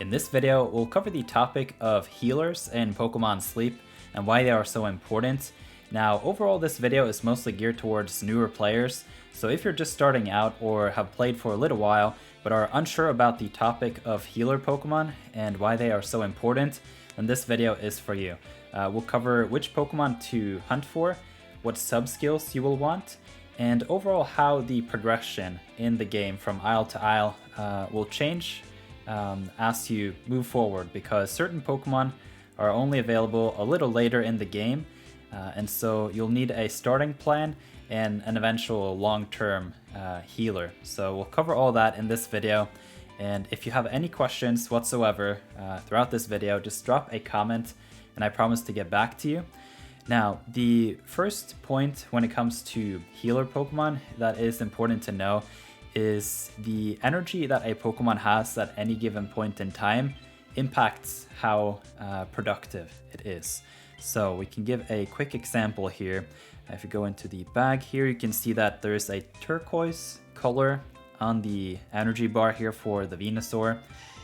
In this video, we'll cover the topic of healers in Pokemon Sleep and why they are so important. Now, overall this video is mostly geared towards newer players, so if you're just starting out or have played for a little while but are unsure about the topic of healer Pokemon and why they are so important, then this video is for you. We'll cover which Pokemon to hunt for, what sub-skills you will want, and overall how the progression in the game from isle to isle will change as you move forward, because certain Pokemon are only available a little later in the game, and so you'll need a starting plan and an eventual long-term healer. So we'll cover all that in this video, and if you have any questions whatsoever throughout this video, just drop a comment and I promise to get back to you. Now, the first point when it comes to healer Pokemon that is important to know is the energy that a Pokemon has at any given point in time impacts how productive it is. So we can give a quick example here. If you go into the bag here, you can see that there's a turquoise color on the energy bar here for the Venusaur.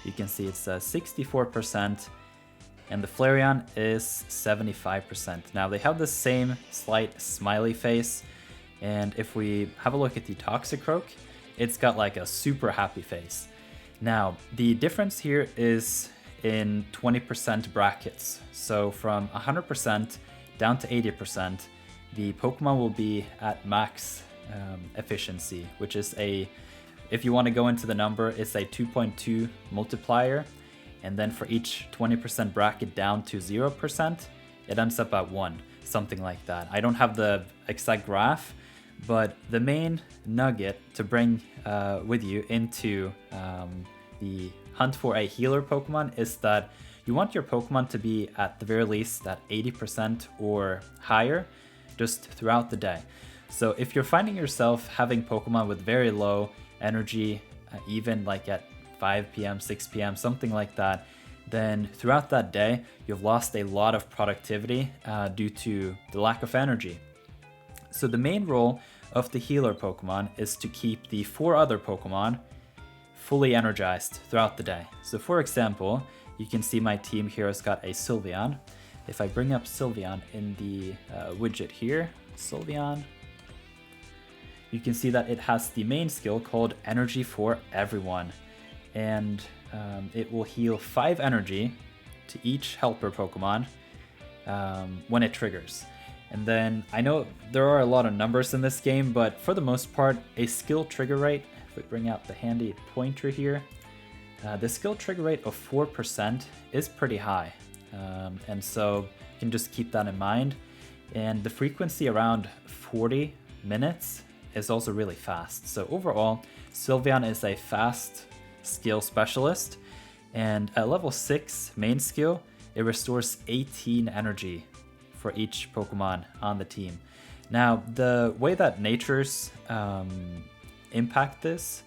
You can see it's 64%. And the Flareon is 75%. Now they have the same slight smiley face, and if we have a look at the Toxicroak, it's got like a super happy face. Now the difference here is in 20% brackets. So from 100% down to 80%, the Pokemon will be at max efficiency, which is if you want to go into the number, it's a 2.2 multiplier. And then for each 20% bracket down to 0%, it ends up at 1, something like that. I don't have the exact graph, but the main nugget to bring with you into the hunt for a healer Pokemon is that you want your Pokemon to be at the very least at 80% or higher just throughout the day. So if you're finding yourself having Pokemon with very low energy, even like at 5 p.m., 6 p.m., something like that, then throughout that day, you've lost a lot of productivity due to the lack of energy. So the main role of the healer Pokemon is to keep the 4 other Pokemon fully energized throughout the day. So for example, you can see my team here has got a Sylveon. If I bring up Sylveon in the widget here, Sylveon, you can see that it has the main skill called Energy for Everyone. And it will heal 5 energy to each helper Pokemon when it triggers. And then I know there are a lot of numbers in this game, but for the most part, a skill trigger rate, if we bring out the handy pointer here, the skill trigger rate of 4% is pretty high. And so you can just keep that in mind. And the frequency around 40 minutes is also really fast. So overall, Sylveon is a fast skill specialist, and at level 6 main skill, it restores 18 energy for each Pokemon on the team. Now, the way that natures impact this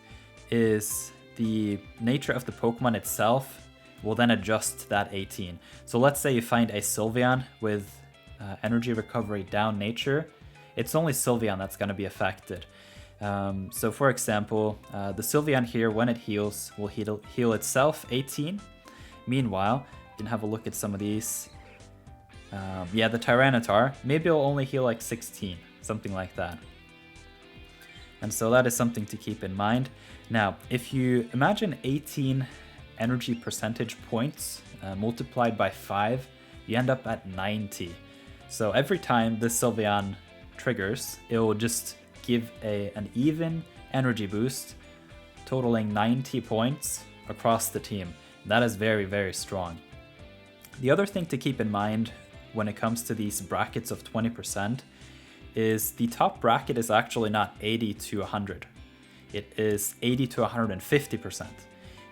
is the nature of the Pokemon itself will then adjust that 18. So let's say you find a Sylveon with energy recovery down nature, it's only Sylveon that's going to be affected. So for example, the Sylveon here, when it heals, will heal itself 18. Meanwhile, you can have a look at some of these. Yeah, the Tyranitar, maybe it'll only heal like 16, something like that. And so that is something to keep in mind. Now, if you imagine 18 energy percentage points multiplied by 5, you end up at 90. So every time this Sylveon triggers, it will just give an even energy boost totaling 90 points across the team. That is very, very strong. The other thing to keep in mind when it comes to these brackets of 20% is the top bracket is actually not 80 to 100. It is 80 to 150%.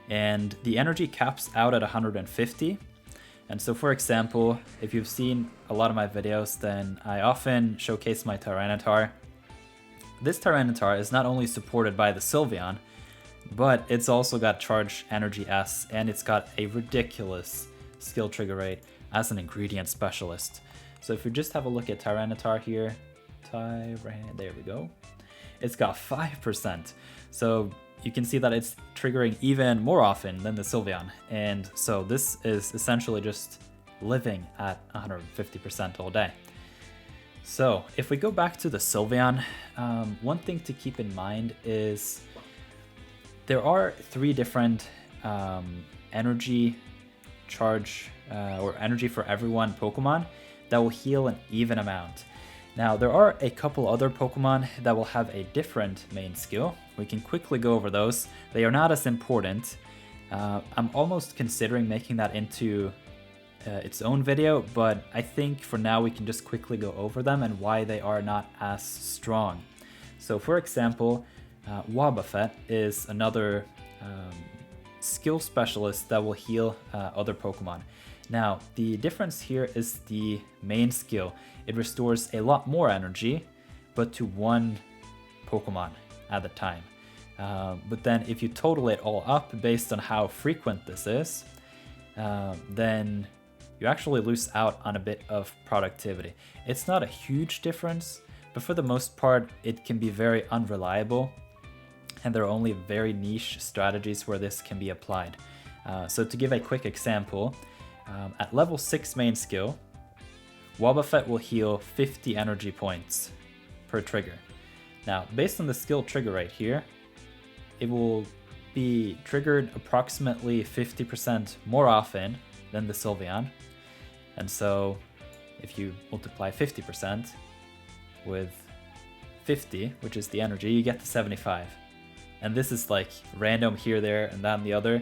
And the energy caps out at 150. And so for example, if you've seen a lot of my videos, then I often showcase my Tyranitar. This Tyranitar is not only supported by the Sylveon, but it's also got Charge Energy S, and it's got a ridiculous skill trigger rate as an ingredient specialist. So if you just have a look at Tyranitar here, there we go. It's got 5%. So you can see that it's triggering even more often than the Sylveon. And so this is essentially just living at 150% all day. So if we go back to the Sylveon, one thing to keep in mind is there are 3 different energy charge or energy for everyone Pokemon that will heal an even amount. Now there are a couple other Pokemon that will have a different main skill. We can quickly go over those. They are not as important. I'm almost considering making that into its own video, but I think for now we can just quickly go over them and why they are not as strong. So for example, Wobbuffet is another skill specialist that will heal other Pokemon. Now, the difference here is the main skill. It restores a lot more energy, but to one Pokemon at a time. But then if you total it all up based on how frequent this is, then you actually lose out on a bit of productivity. It's not a huge difference, but for the most part, it can be very unreliable, and there are only very niche strategies where this can be applied. So to give a quick example, at level 6 main skill, Wobbuffet will heal 50 energy points per trigger. Now, based on the skill trigger rate here, it will be triggered approximately 50% more often than the Sylveon. And so if you multiply 50% with 50, which is the energy, you get to 75. And this is like random here, there, and that and the other.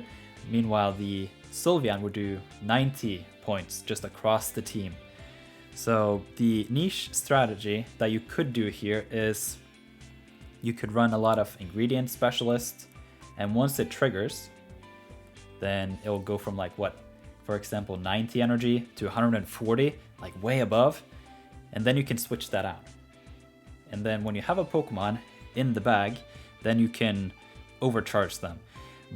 Meanwhile, the Sylveon would do 90 points just across the team. So the niche strategy that you could do here is you could run a lot of ingredient specialists, and once it triggers, then it will go from like what, for example, 90 energy to 140, like way above, and then you can switch that out. And then when you have a Pokemon in the bag, then you can overcharge them.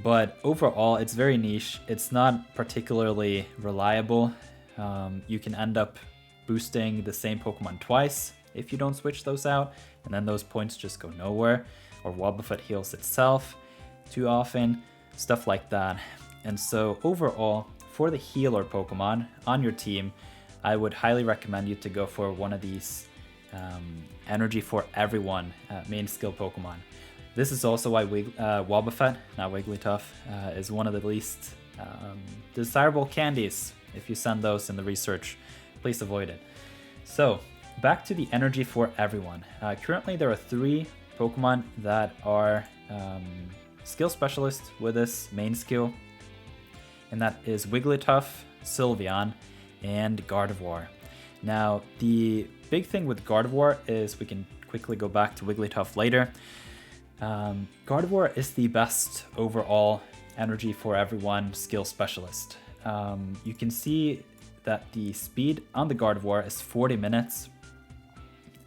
But overall, it's very niche. It's not particularly reliable. You can end up boosting the same Pokemon twice if you don't switch those out, and then those points just go nowhere. Or Wobbuffet heals itself too often, stuff like that. And so overall, for the healer Pokemon on your team, I would highly recommend you to go for one of these energy for everyone main skill Pokemon. This is also why Wobbuffet, not Wigglytuff, is one of the least desirable candies. If you send those in the research, please avoid it. So, back to the energy for everyone. Currently, there are 3 Pokemon that are skill specialists with this main skill, and that is Wigglytuff, Sylveon, and Gardevoir. Now, the big thing with Gardevoir is we can quickly go back to Wigglytuff later. Gardevoir is the best overall energy for everyone skill specialist. You can see that the speed on the Gardevoir is 40 minutes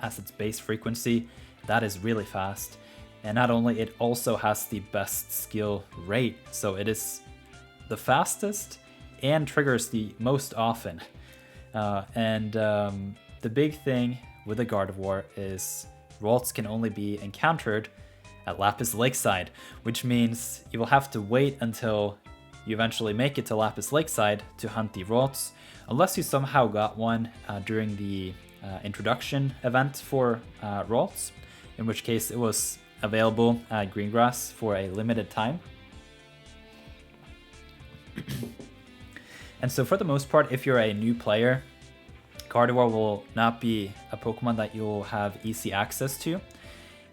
as its base frequency. That is really fast. And not only, it also has the best skill rate. So it is the fastest and triggers the most often. The big thing with the Gardevoir is Ralts can only be encountered at Lapis Lakeside, which means you will have to wait until you eventually make it to Lapis Lakeside to hunt the Ralts, unless you somehow got one during the introduction event for Ralts, in which case it was available at Greengrass for a limited time. And so for the most part, if you're a new player, Gardevoir will not be a Pokemon that you'll have easy access to.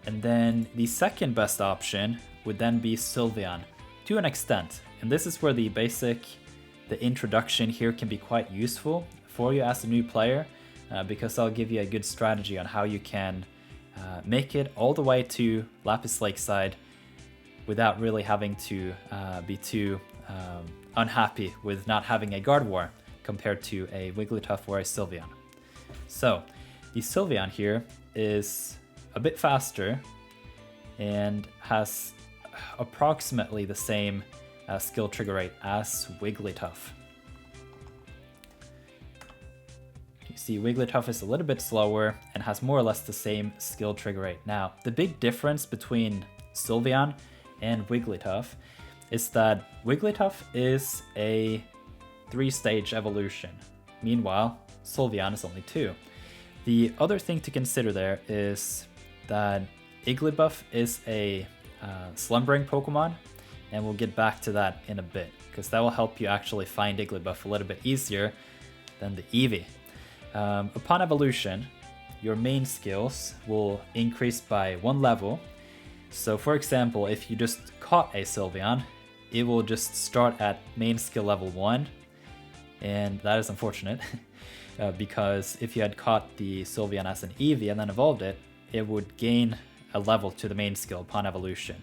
And then the second best option would then be Sylveon, to an extent. And this is where the introduction here can be quite useful for you as a new player, because I'll give you a good strategy on how you can make it all the way to Lapis Lakeside without really having to be too unhappy with not having a Gardevoir compared to a Wigglytuff or a Sylveon. So the Sylveon here is a bit faster and has approximately the same skill trigger rate as Wigglytuff. You see Wigglytuff is a little bit slower and has more or less the same skill trigger rate. Now, the big difference between Sylveon and Wigglytuff is that Wigglytuff is a 3-stage evolution. Meanwhile, Sylveon is only 2. The other thing to consider there is that Igglybuff is a slumbering Pokemon, and we'll get back to that in a bit, because that will help you actually find Igglybuff a little bit easier than the Eevee. Upon evolution, your main skills will increase by 1 level. So for example, if you just caught a Sylveon, it will just start at main skill level 1, and that is unfortunate. Because if you had caught the Sylveon as an Eevee and then evolved it, it would gain a level to the main skill upon evolution.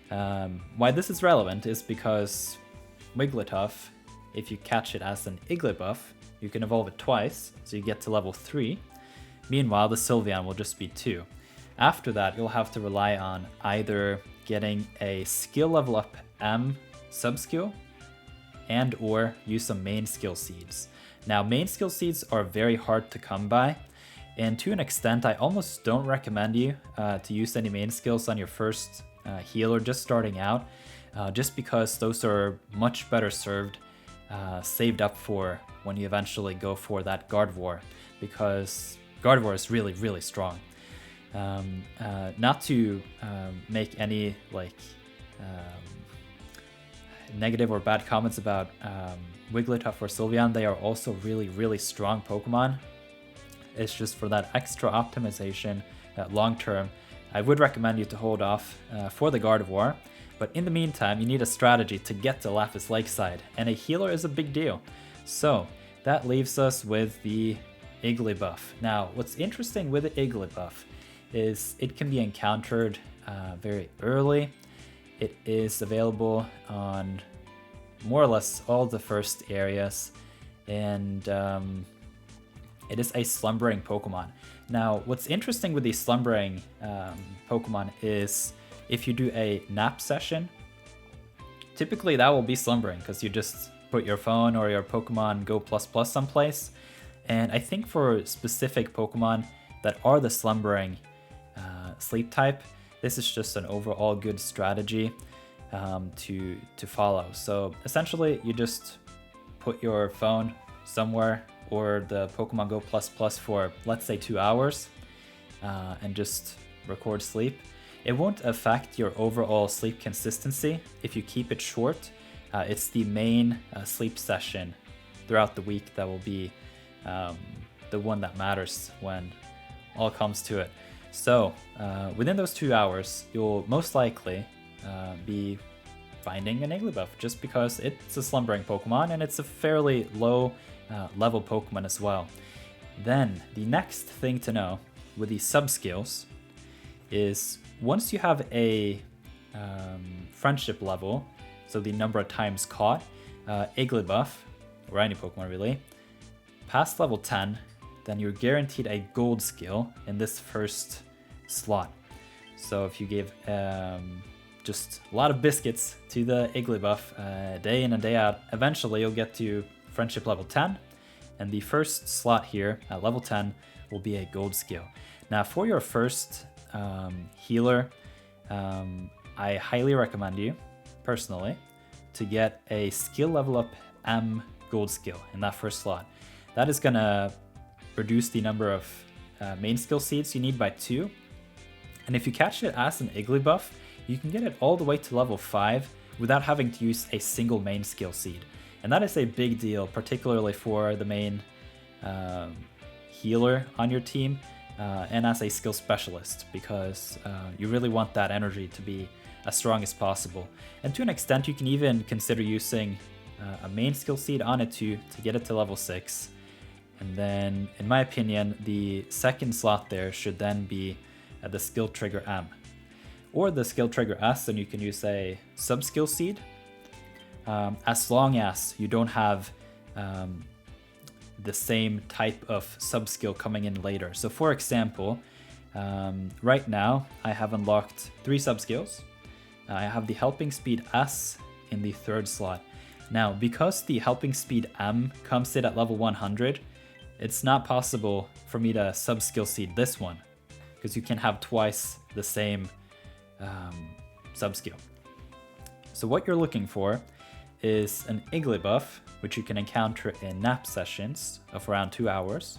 Why this is relevant is because Wigglytuff, if you catch it as an Igglybuff, you can evolve it twice, so you get to level 3. Meanwhile, the Sylveon will just be 2. After that, you'll have to rely on either getting a skill level up M sub-skill and or use some main skill seeds. Now, main skill seeds are very hard to come by, and to an extent, I almost don't recommend you to use any main skills on your first healer just starting out, just because those are much better served, saved up for when you eventually go for that Gardevoir, because Gardevoir is really, really strong. Not to make any negative or bad comments about Wigglytuff or Sylveon, they are also really, really strong Pokemon. It's just for that extra optimization long term, I would recommend you to hold off for the Gardevoir. But in the meantime, you need a strategy to get to Lapis Lakeside, and a healer is a big deal. So that leaves us with the Igglybuff. Now, what's interesting with the Igglybuff is it can be encountered very early. It is available on more or less all the first areas, and it is a slumbering Pokemon. Now, what's interesting with these slumbering Pokemon is if you do a nap session, typically that will be slumbering because you just put your phone or your Pokemon Go++ someplace. And I think for specific Pokemon that are the slumbering sleep type, this is just an overall good strategy to follow. So essentially, you just put your phone somewhere or the Pokemon Go++ for, let's say, 2 hours and just record sleep. It won't affect your overall sleep consistency if you keep it short. It's the main sleep session throughout the week that will be the one that matters when all comes to it. So within those 2 hours, you'll most likely be finding an Igglybuff just because it's a slumbering Pokemon and it's a fairly low level Pokemon as well. Then the next thing to know with these sub-skills is once you have a friendship level, so the number of times caught, Igglybuff, or any Pokemon really, past level 10, then you're guaranteed a gold skill in this first slot. So if you give just a lot of biscuits to the Igglybuff day in and day out, eventually you'll get to friendship level 10, and the first slot here at level 10 will be a gold skill. Now for your first healer, I highly recommend you, personally, to get a skill level up M gold skill in that first slot. That is going to reduce the number of main skill seeds you need by 2. And if you catch it as an Igglybuff, you can get it all the way to level 5 without having to use a single main skill seed. And that is a big deal, particularly for the main healer on your team and as a skill specialist, because you really want that energy to be as strong as possible. And to an extent, you can even consider using a main skill seed on it to get it to level 6. And then, in my opinion, the second slot there should then be the skill trigger M. Or the skill trigger S, and you can use a sub-skill seed, as long as you don't have the same type of sub-skill coming in later. So for example, right now I have unlocked 3 sub-skills. I have the Helping Speed S in the 3rd slot. Now, because the Helping Speed M comes in at level 100, it's not possible for me to sub-skill seed this one, because you can have twice the same sub-skill. So what you're looking for is an Igglybuff, which you can encounter in nap sessions of around 2 hours.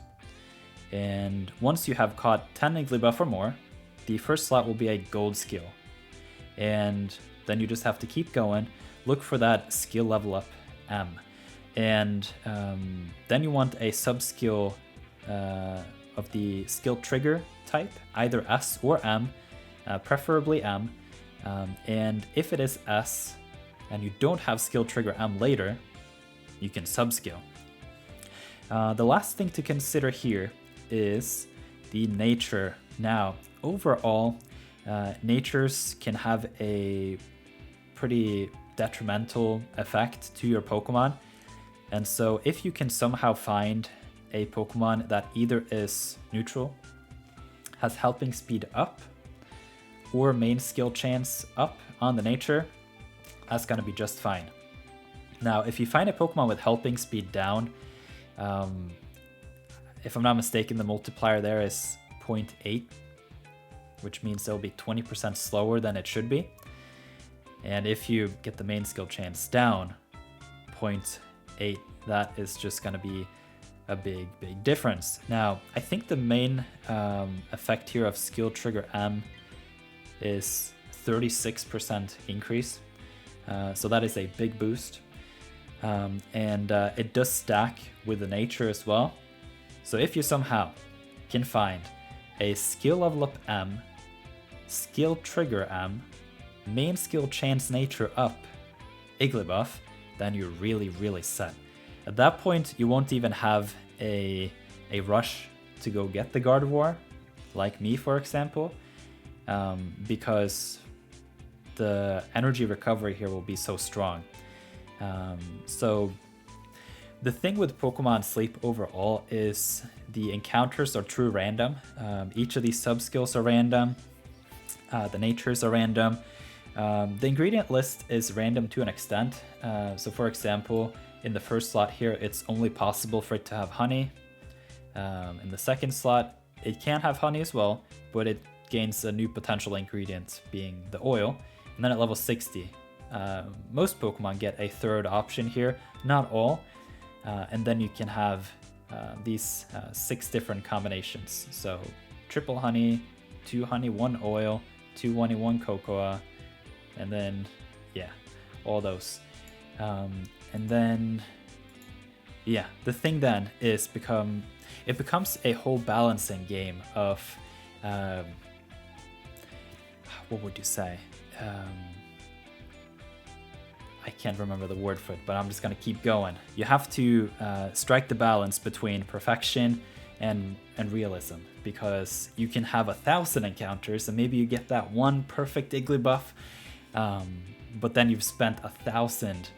And once you have caught 10 Igglybuff or more, the first slot will be a gold skill. And then you just have to keep going, look for that skill level up M. And then you want a sub-skill of the skill trigger type, either S or M, preferably M. And if it is S, and you don't have skill trigger M later, you can sub-skill. The last thing to consider here is the nature. Now, overall, natures can have a pretty detrimental effect to your Pokemon. And so if you can somehow find a Pokemon that either is neutral, has helping speed up, or main skill chance up on the nature, that's gonna be just fine. Now, if you find a Pokemon with helping speed down, if I'm not mistaken, the multiplier there is 0.8, which means it'll be 20% slower than it should be. And if you get the main skill chance down 0.8, that is just gonna be a big difference. Now, I think the main effect here of skill trigger M is 36% increase. So that is a big boost. And it does stack with the nature as well. So if you somehow can find a skill level up M, skill trigger M, main skill chance nature up Igglybuff, then you're really set. At that point, you won't even have a rush to go get the Gardevoir, like me for example, because the energy recovery here will be so strong. So the thing with Pokemon Sleep overall is the encounters are true random. Each of these sub-skills are random. The natures are random. The ingredient list is random to an extent. So for example, in the first slot here, it's only possible for it to have honey. In the second slot, it can have honey as well, but it gains a new potential ingredient, being the oil. And then at level 60, most Pokemon get a third option here, not all. And then you can have these 6 different combinations. So triple honey, 2 honey, 1 oil, 2 honey, 1 cocoa, and then, yeah, all those. And then, yeah, the thing then is it becomes a whole balancing game of, what would you say? I can't remember the word for it, but I'm just gonna keep going. You have to strike the balance between perfection and realism, because you can have 1,000 encounters and maybe you get that one perfect Igglybuff, but then you've spent 1,000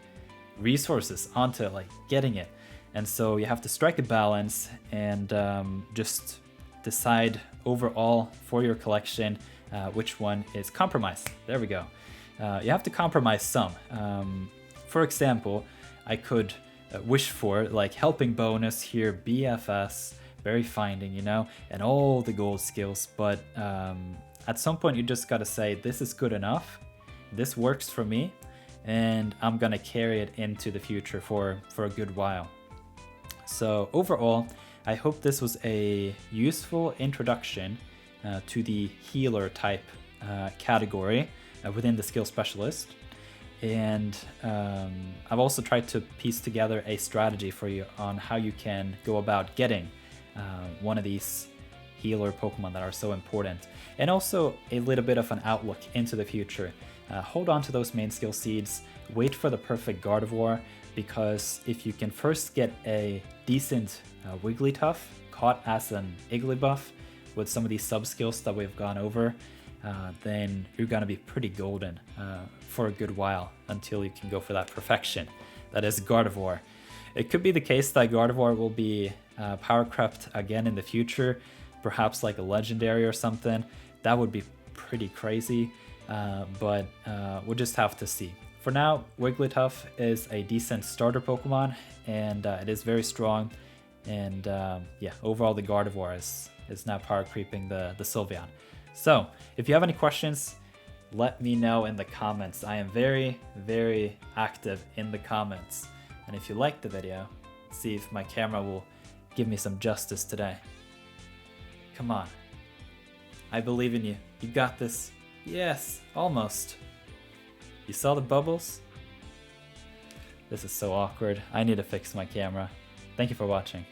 resources onto like getting it. And so you have to strike a balance and just decide overall for your collection which one is compromised. There we go. You have to compromise some. For example, I could wish for like helping bonus here, BFS, berry finding, you know, and all the gold skills. But at some point you just gotta say, this is good enough. This works for me, and I'm gonna carry it into the future for a good while. So overall, I hope this was a useful introduction to the healer type category within the skill specialist. And I've also tried to piece together a strategy for you on how you can go about getting one of these healer Pokemon that are so important, and also a little bit of an outlook into the future. Hold on to those main skill seeds, wait for the perfect Gardevoir, because if you can first get a decent Wigglytuff caught as an Igglybuff with some of these sub-skills that we've gone over, then you're gonna be pretty golden for a good while until you can go for that perfection. That is Gardevoir. It could be the case that Gardevoir will be power crept again in the future, perhaps like a legendary or something. That would be pretty crazy, but we'll just have to see. For now, Wigglytuff is a decent starter Pokemon, and it is very strong. And yeah, overall the Gardevoir is now power creeping the Sylveon. So if you have any questions, let me know in the comments. I am very, very active in the comments. And if you like the video, see if my camera will give me some justice today. Come on. I believe in you. You got this. Yes, almost. You saw the bubbles? This is so awkward. I need to fix my camera. Thank you for watching.